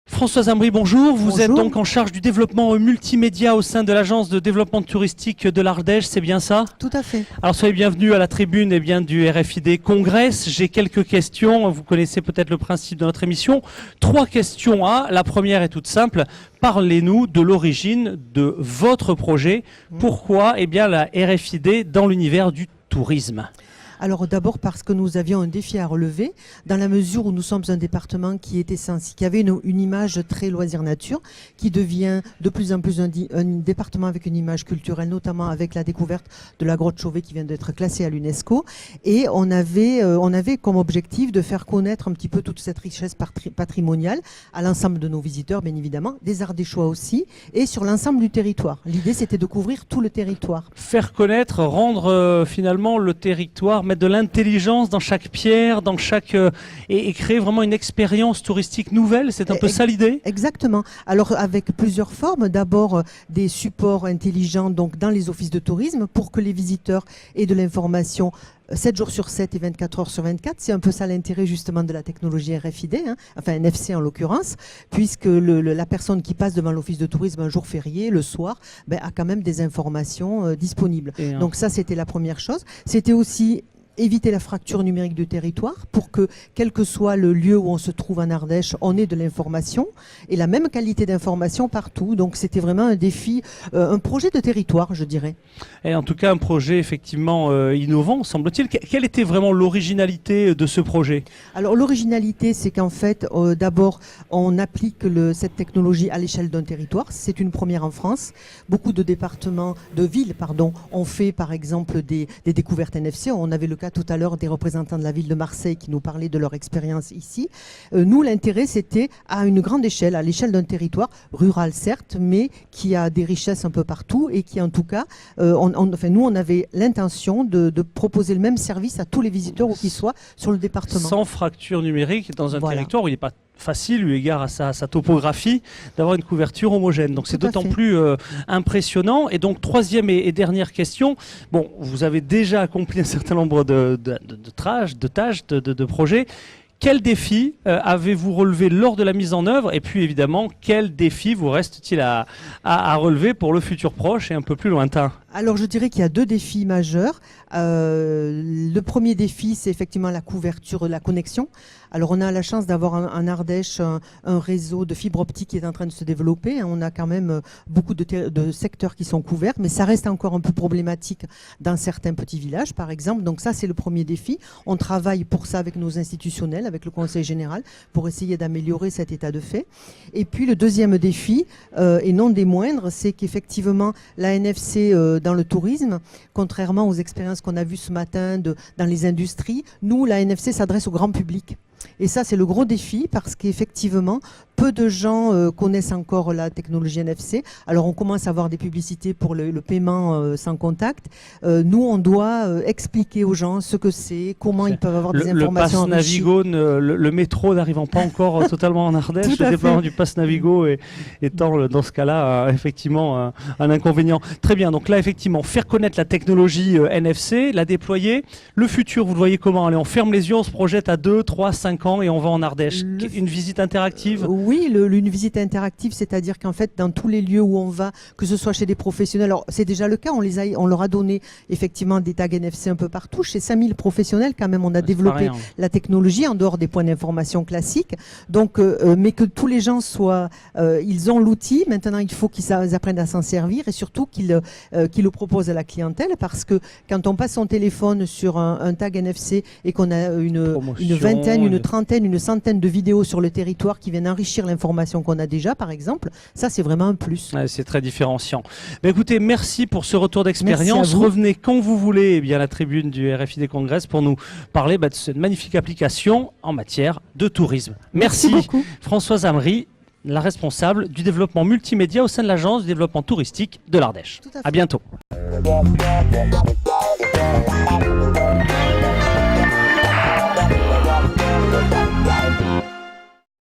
Françoise Ambry, bonjour. Vous Bonjour. êtes donc en charge du développement multimédia au sein de l'agence de développement touristique de l'Ardèche, c'est bien ça? Tout à fait. Alors soyez bienvenus à la tribune du RFID Congress. J'ai quelques questions, vous connaissez peut-être le principe de notre émission. 3 questions. La première est toute simple. Parlez-nous de l'origine de votre projet. Pourquoi la RFID dans l'univers du tourisme? Alors d'abord parce que nous avions un défi à relever, dans la mesure où nous sommes un département qui avait une image très loisir nature, qui devient de plus en plus un département avec une image culturelle, notamment avec la découverte de la grotte Chauvet qui vient d'être classée à l'UNESCO. Et on avait comme objectif de faire connaître un petit peu toute cette richesse patrimoniale à l'ensemble de nos visiteurs, bien évidemment, des Ardéchois aussi, et sur l'ensemble du territoire. L'idée, c'était de couvrir tout le territoire. Faire connaître, rendre finalement le territoire, mettre de l'intelligence dans chaque pierre, dans chaque et créer vraiment une expérience touristique nouvelle, c'est un peu ça l'idée? Exactement. Alors avec plusieurs formes, d'abord des supports intelligents donc dans les offices de tourisme pour que les visiteurs aient de l'information 7 jours sur 7 et 24 heures sur 24. C'est un peu ça l'intérêt justement de la technologie RFID, enfin NFC en l'occurrence, puisque la personne qui passe devant l'office de tourisme un jour férié, le soir, a quand même des informations disponibles. Donc ça, c'était la première chose. C'était aussi éviter la fracture numérique du territoire pour que, quel que soit le lieu où on se trouve en Ardèche, on ait de l'information et la même qualité d'information partout. Donc c'était vraiment un défi, un projet de territoire, je dirais. Et en tout cas, un projet effectivement innovant, semble-t-il. Quelle était vraiment l'originalité de ce projet? Alors l'originalité, c'est qu'en fait, d'abord, on applique cette technologie à l'échelle d'un territoire. C'est une première en France. Beaucoup de villes, ont fait par exemple des découvertes NFC. On avait le cas tout à l'heure des représentants de la ville de Marseille qui nous parlaient de leur expérience ici. Nous, l'intérêt, c'était à une grande échelle, à l'échelle d'un territoire rural certes, mais qui a des richesses un peu partout et qui en tout cas, nous, on avait l'intention de proposer le même service à tous les visiteurs où qu'ils soient sur le département. Sans fracture numérique dans un territoire où il n'est pas facile, eu égard à sa topographie, d'avoir une couverture homogène. Donc c'est d'autant plus impressionnant. Et donc troisième et dernière question. Bon, vous avez déjà accompli un certain nombre de tâches, de projets. Quel défi avez-vous relevé lors de la mise en œuvre? Et puis évidemment, quel défi vous reste-t-il à relever pour le futur proche et un peu plus lointain? Alors je dirais qu'il y a 2 défis majeurs. Le premier défi, c'est effectivement la couverture, la connexion. Alors on a la chance d'avoir en Ardèche un réseau de fibre optique qui est en train de se développer. On a quand même beaucoup de secteurs qui sont couverts, mais ça reste encore un peu problématique dans certains petits villages, par exemple. Donc ça, c'est le premier défi. On travaille pour ça avec nos institutionnels, avec le Conseil général, pour essayer d'améliorer cet état de fait. Et puis le deuxième défi, et non des moindres, c'est qu'effectivement la NFC dans le tourisme, contrairement aux expériences qu'on a vues ce matin dans les industries, nous, la NFC s'adresse au grand public. Et ça, c'est le gros défi parce qu'effectivement, peu de gens connaissent encore la technologie NFC. Alors, on commence à avoir des publicités pour le paiement sans contact. Nous, on doit expliquer aux gens ce que c'est, comment ils peuvent avoir des informations Le Pass Navigo, le métro n'arrivant pas encore totalement en Ardèche, le déploiement du Pass Navigo étant dans ce cas-là effectivement un inconvénient. Très bien, donc là effectivement, faire connaître la technologie NFC, la déployer. Le futur, vous le voyez comment? Allez, on ferme les yeux, on se projette à 2, 3, 5 ans et on va en Ardèche. Une visite interactive? Oui, une visite interactive, c'est-à-dire qu'en fait, dans tous les lieux où on va, que ce soit chez des professionnels, alors c'est déjà le cas, on leur a donné effectivement des tags NFC un peu partout. Chez 5000 professionnels, quand même, on a développé la technologie en dehors des points d'information classiques. Donc, mais que tous les gens ils ont l'outil. Maintenant, il faut qu'ils apprennent à s'en servir et surtout qu'ils le proposent à la clientèle, parce que quand on passe son téléphone sur un tag NFC et qu'on a une vingtaine, une trentaine, une centaine de vidéos sur le territoire qui viennent enrichir l'information qu'on a déjà, par exemple, ça c'est vraiment un plus. Ouais, c'est très différenciant. Écoutez, merci pour ce retour d'expérience. Revenez quand vous voulez à la tribune du RFID Congress pour nous parler de cette magnifique application en matière de tourisme. Merci beaucoup. Françoise Ambry, la responsable du développement multimédia au sein de l'agence du développement touristique de l'Ardèche. À bientôt.